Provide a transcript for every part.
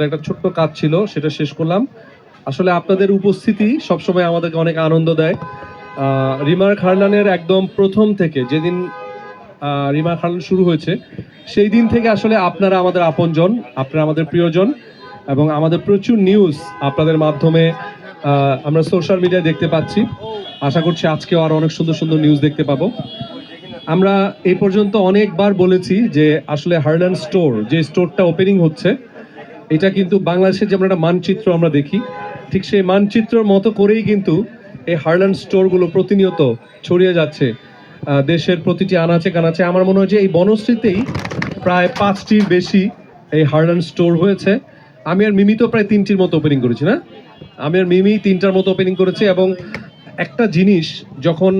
একটা ছোট্ট কাজ ছিল, সেটা শেষ করলাম। আসলে আপনাদের উপস্থিতি সবসময় আমাদেরকে অনেক আনন্দ দেয়। রিমার্ক হারলানের একদম প্রথম থেকে যেদিন রিমার্ক হারলান শুরু হয়েছে সেই দিন থেকে আসলে আপনারা আমাদের আপনজন, আপনারা আমাদের প্রিয়জন, এবং আমাদের প্রচুর নিউজ আপনাদের মাধ্যমে আমরা সোশ্যাল মিডিয়ায় দেখতে পাচ্ছি। আশা করছি আজকেও আরো অনেক সুন্দর সুন্দর নিউজ দেখতে পাবো। আমরা এই পর্যন্ত অনেকবার বলেছি যে আসলে হারলান স্টোর, যে স্টোরটা ওপেনিং হচ্ছে, এটা কিন্তু বাংলাদেশের যেমন একটা মানচিত্র আমরা দেখি, ঠিক সেই মানচিত্রের মতো করেই কিন্তু এই হারলান স্টোরগুলো প্রতিনিয়ত ছড়িয়ে যাচ্ছে দেশের প্রতিটি আনাচে কানাচে। আমার মনে হয় যে এই বনশ্রীতেই প্রায় 5টির বেশি এই হারলান স্টোর হয়েছে। আমি আর মিমি তো প্রায় 3টির মতো ওপেনিং করেছি, না? আমি আর মিমি 3টার মতো ওপেনিং করেছি। এবং একটা জিনিস যখন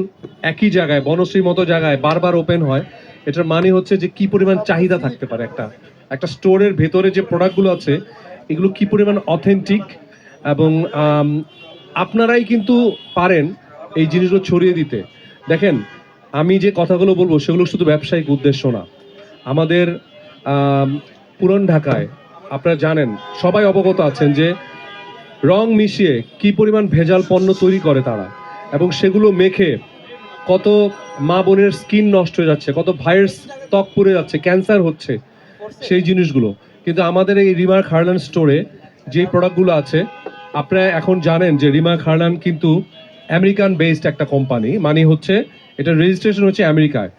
একই জায়গায়, বনশ্রীর মতো জায়গায় বারবার ওপেন হয়, এটার মানে হচ্ছে যে কি পরিমাণ চাহিদা থাকতে পারে একটা একটা স্টোরের ভেতরে যে প্রোডাক্টগুলো আছে এগুলো কি পরিমাণ অথেন্টিক। এবং আপনারাই কিন্তু পারেন এই জিনিসগুলো ছড়িয়ে দিতে। দেখেন, আমি যে কথাগুলো বলবো সেগুলো শুধু ব্যবসায়িক উদ্দেশ্য না। আমাদের পুরান ঢাকায় আপনারা জানেন, সবাই অবগত আছেন যে রং মিশিয়ে কি পরিমাণ ভেজাল পণ্য তৈরি করে তারা, এবং সেগুলো মেখে কত মা বোনের স্কিন নষ্ট হয়ে যাচ্ছে, কত ভাইয়ের ত্বক পুড়ে যাচ্ছে, ক্যান্সার হচ্ছে সেই জিনিসগুলো। কিন্তু আমাদের এই রিমার্ক হারলান স্টোরে যেই প্রোডাক্টগুলো আছে, আপনারা এখন জানেন যে রিমার্ক হারলান কিন্তু আমেরিকান বেসড একটা কোম্পানি, মানে হচ্ছে এটা রেজিস্ট্রেশন হচ্ছে আমেরিকায়।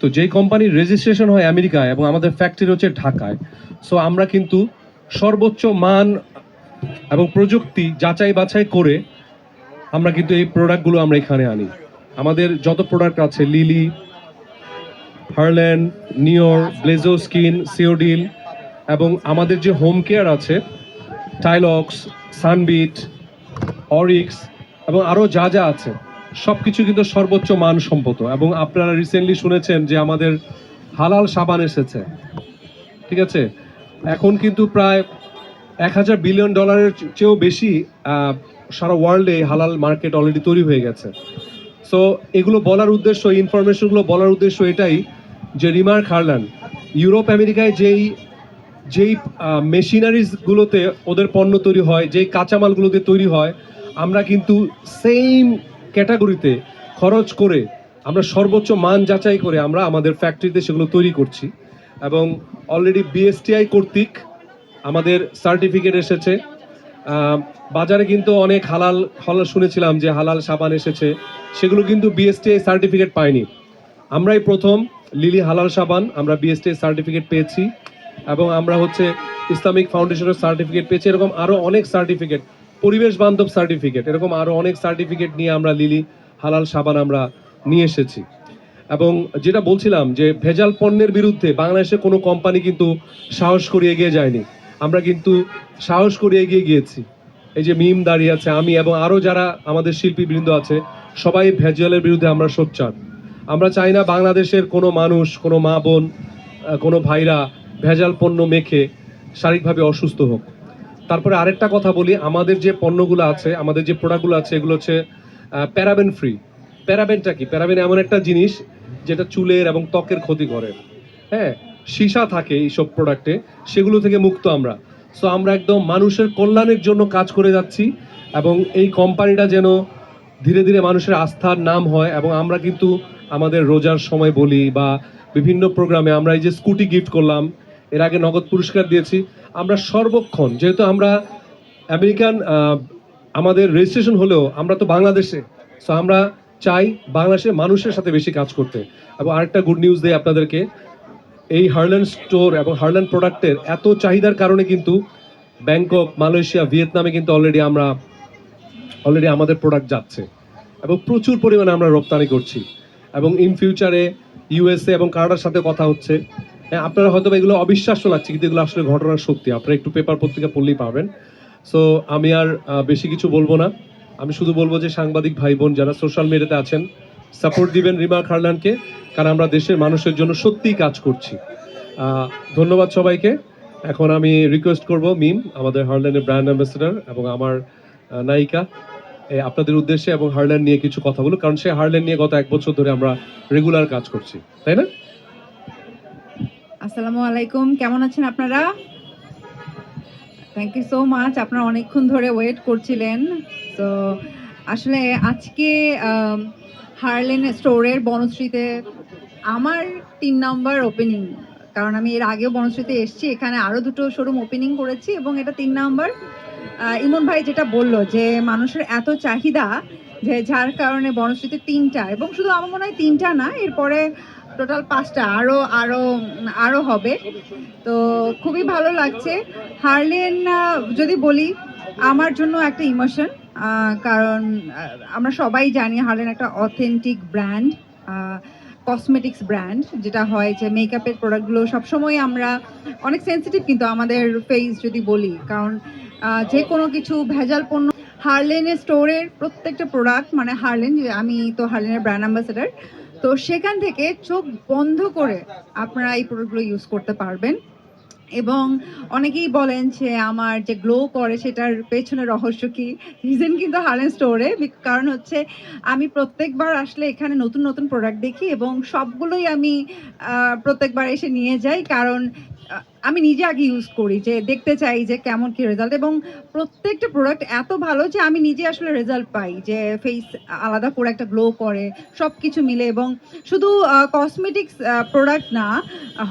তো যেই কোম্পানির রেজিস্ট্রেশন হয় আমেরিকায় এবং আমাদের ফ্যাক্টরি হচ্ছে ঢাকায়, সো আমরা কিন্তু সর্বোচ্চ মান এবং প্রযুক্তি যাচাই বাছাই করে আমরা কিন্তু এই প্রোডাক্টগুলো আমরা এখানে আনি। আমাদের যত প্রোডাক্ট আছে, লিলি, হারল্যান্ড, নিওর, ব্লেজো স্কিন, সিওডিল, এবং আমাদের যে হোম কেয়ার আছে, টাইলক্স, সানবিট, অরিক্স, এবং আরও যা যা আছে সব কিছু কিন্তু সর্বোচ্চ মানসম্মত। এবং আপনারা রিসেন্টলি শুনেছেন যে আমাদের হালাল সাবান এসেছে, ঠিক আছে? এখন কিন্তু প্রায় $1,000 বিলিয়ন চেয়েও বেশি সারা ওয়ার্ল্ডে হালাল মার্কেট অলরেডি তৈরি হয়ে গেছে। সো এগুলো বলার উদ্দেশ্য, ইনফরমেশনগুলো বলার উদ্দেশ্য এটাই যে রিমার্ক হারলান ইউরোপ আমেরিকায় যেই যেই মেশিনারিজগুলোতে ওদের পণ্য তৈরি হয়, যেই কাঁচামালগুলোতে তৈরি হয়, আমরা কিন্তু সেম ক্যাটাগরিতে খরচ করে আমরা সর্বোচ্চ মান যাচাই করে আমরা আমাদের ফ্যাক্টরিতে সেগুলো তৈরি করছি। এবং অলরেডি বিএসটিআই কর্তৃক আমাদের সার্টিফিকেট এসেছে। বাজারে কিন্তু অনেক হালাল হালাল শুনেছিলাম যে হালাল সাবান এসেছে, সেগুলো কিন্তু বিএসটিআই সার্টিফিকেট পায়নি। আমরাই প্রথম লিলি হালাল সাবান আমরা বিএসটিআই সার্টিফিকেট পেয়েছি, এবং আমরা হচ্ছে ইসলামিক ফাউন্ডেশনের সার্টিফিকেট পেয়েছি। এরকম আরও অনেক সার্টিফিকেট, পরিবেশ বান্ধব সার্টিফিকেট, এরকম আরও অনেক সার্টিফিকেট নিয়ে আমরা লিলি হালাল সাবান আমরা নিয়ে এসেছি। এবং যেটা বলছিলাম যে ভেজাল পণ্যের বিরুদ্ধে বাংলাদেশে কোনো কোম্পানি কিন্তু সাহস করে এগিয়ে যায়নি, আমরা কিন্তু সাহস করে এগিয়ে গিয়েছি। এই যে মিম দাঁড়িয়ে আছে, আমি এবং আরও যারা আমাদের শিল্পীবৃন্দ আছে, সবাই ভেজালের বিরুদ্ধে আমরা সোচ্চার। আমরা চাই না বাংলাদেশের কোনো মানুষ, কোনো মা বোন, কোনো ভাইরা ভেজাল পণ্য মেখে শারীরিকভাবে অসুস্থ হোক। তারপরে আরেকটা কথা বলি, আমাদের যে পণ্যগুলো আছে, আমাদের যে প্রোডাক্টগুলো আছে, এগুলো হচ্ছে প্যারাবেন ফ্রি। প্যারাবেনটা কি? প্যারাবেন এমন একটা জিনিস যেটা চুলের এবং ত্বকের ক্ষতি করে। হ্যাঁ, সীসা থাকে এইসব প্রোডাক্টে, সেগুলো থেকে মুক্ত আমরা। সো আমরা একদম মানুষের কল্যাণের জন্য কাজ করে যাচ্ছি, এবং এই কোম্পানিটা যেন ধীরে ধীরে মানুষের আস্থার নাম হয়। এবং আমরা কিন্তু আমাদের রোজার সময় বলি বা বিভিন্ন প্রোগ্রামে আমরা এই যে স্কুটি গিফট করলাম, এর আগে নগদ পুরস্কার দিয়েছি। আমরা সর্বক্ষণ, যেহেতু আমরা আমেরিকান আমাদের রেজিস্ট্রেশন হলেও আমরা তো বাংলাদেশে, সো আমরা চাই বাংলাদেশের মানুষের সাথে বেশি কাজ করতে। এবং আরেকটা গুড নিউজ দেই আপনাদেরকে, এই হারল্যান্ড স্টোর এবং হারল্যান্ড প্রোডাক্টের এত চাহিদার কারণে কিন্তু ব্যাংকক, মালয়েশিয়া, ভিয়েতনামে কিন্তু অলরেডি আমাদের প্রোডাক্ট যাচ্ছে, এবং প্রচুর পরিমাণে আমরা রপ্তানি করছি। এবং ইন ফিউচারে ইউএসএ এবং কানাডার সাথে কথা হচ্ছে। হ্যাঁ, আপনারা হয়তো এগুলো অবিশ্বাস্য লাগছে, কিন্তু এগুলো আসলে ঘটনার সত্যি। আপনারা একটু পেপার পত্রিকা পড়লেই পাবেন। সো আমি আর বেশি কিছু বলবো না। আমি শুধু বলবো যে সাংবাদিক ভাই বোন যারা সোশ্যাল মিডিয়াতে আছেন, সাপোর্ট দিবেন রিমার্ক হারলানকে, কারণ আমরা দেশের মানুষের জন্য সত্যিই কাজ করছি। ধন্যবাদ সবাইকে। এখন আমি রিকোয়েস্ট করব মিম, আমাদের হারল্যান্ডের ব্র্যান্ড অ্যাম্বাসেডর এবং আমার নায়িকা, আপনাদের উদ্দেশ্যে এবং হারল্যান্ড নিয়ে কিছু কথা বলুক, কারণ সে হারল্যান্ড নিয়ে গত 1 বছর ধরে আমরা রেগুলার কাজ করছি, তাই না? আসসালামু আলাইকুম, কেমন আছেন আপনারা? Thank you so much. আপনারা অনেকক্ষণ ধরে ওয়েট করছিলেন। তো আসলে আজকে হার্লেন স্টোরের বনশ্রীতে আমার ৩ নাম্বার ওপেনিং। কারণ আমি এর আগেও বনশ্রীতে এসেছি। এখানে আরো ২ টো শোরুম ওপেনিং করেছি এবং এটা ৩ নাম্বার। ইমন ভাই যেটা বলল যে মানুষের এত চাহিদা যে যার কারণে বনশ্রীতে ৩ টা এবং শুধু আমার মনে হয় ৩ টা না, এরপরে টোটাল ৫ টা আরো হবে। তো খুবই ভালো লাগছে। হার্লেন যদি বলি আমার জন্য একটা ইমোশন। কারণ আমরা সবাই জানি হার্লেন একটা অথেন্টিক ব্র্যান্ড, কসমেটিক্স ব্র্যান্ড। যেটা হয় যে মেকআপের প্রোডাক্টগুলো সবসময় আমরা অনেক সেন্সিটিভ, কিন্তু আমাদের ফেস যদি বলি, কারণ যে কোনো কিছু ভেজাল পণ্য হার্লেনের স্টোরের প্রত্যেকটা প্রোডাক্ট, মানে হার্লেন, যে আমি তো হার্লেনের ব্র্যান্ড অ্যাম্বাসেডার, তো সেখান থেকে চোখ বন্ধ করে আপনারা এই প্রোডাক্টগুলো ইউজ করতে পারবেন। এবং অনেকেই বলেন যে আমার যে গ্লো করে সেটার পেছনে রহস্য কি? রিজন কিন্তু হার্লেন স্টোরে। কারণ হচ্ছে আমি প্রত্যেকবার আসলে এখানে নতুন, নতুন প্রোডাক্ট দেখি এবং সবগুলোই আমি প্রত্যেকবার এসে নিয়ে যাই। কারণ আ আমি নিজে আগে ইউজ করি, যে দেখতে চাই যে কেমন কি রেজাল্ট, এবং প্রত্যেকটা প্রোডাক্ট এত ভালো যে আমি নিজে আসলে রেজাল্ট পাই যে ফেস আলাদা করে একটা গ্লো করে, সবকিছু মিলে। এবং শুধু কসমেটিক্স প্রোডাক্ট না,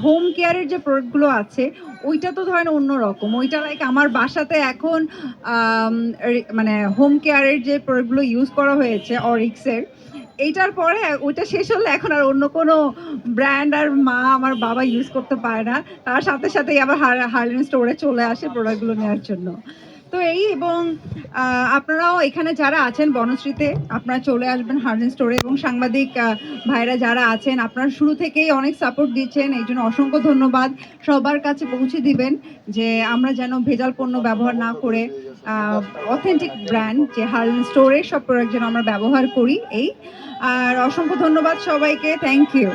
হোম কেয়ারের যে প্রোডাক্টগুলো আছে ওইটা তো ধরেন অন্যরকম। ওইটা লাইক আমার বাসাতে এখন মানে হোম কেয়ারের যে প্রোডাক্টগুলো ইউজ করা হয়েছে অরিক্সের, এইটার পরে ওইটা শেষ হলে এখন আর অন্য কোনো ব্র্যান্ড আর মা আমার বাবা ইউজ করতে পারে না। তার সাথে সাথেই আবার হার্লেন স্টোরে চলে আসে প্রোডাক্টগুলো নেওয়ার জন্য। তো এই, এবং আপনারাও এখানে যারা আছেন বনশ্রীতে, আপনারা চলে আসবেন হার্লেন স্টোরে। এবং সাংবাদিক ভাইরা যারা আছেন, আপনারা শুরু থেকেই অনেক সাপোর্ট দিচ্ছেন, এই জন্য অসংখ্য ধন্যবাদ। সবার কাছে পৌঁছে দিবেন যে আমরা যেন ভেজাল পণ্য ব্যবহার না করে অথেন্টিক ব্র্যান্ড যে হার্লেন স্টোরের সব প্রোডাক্ট যেন আমরা ব্যবহার করি। এই, আর অসংখ্য ধন্যবাদ সবাইকে। Thank you.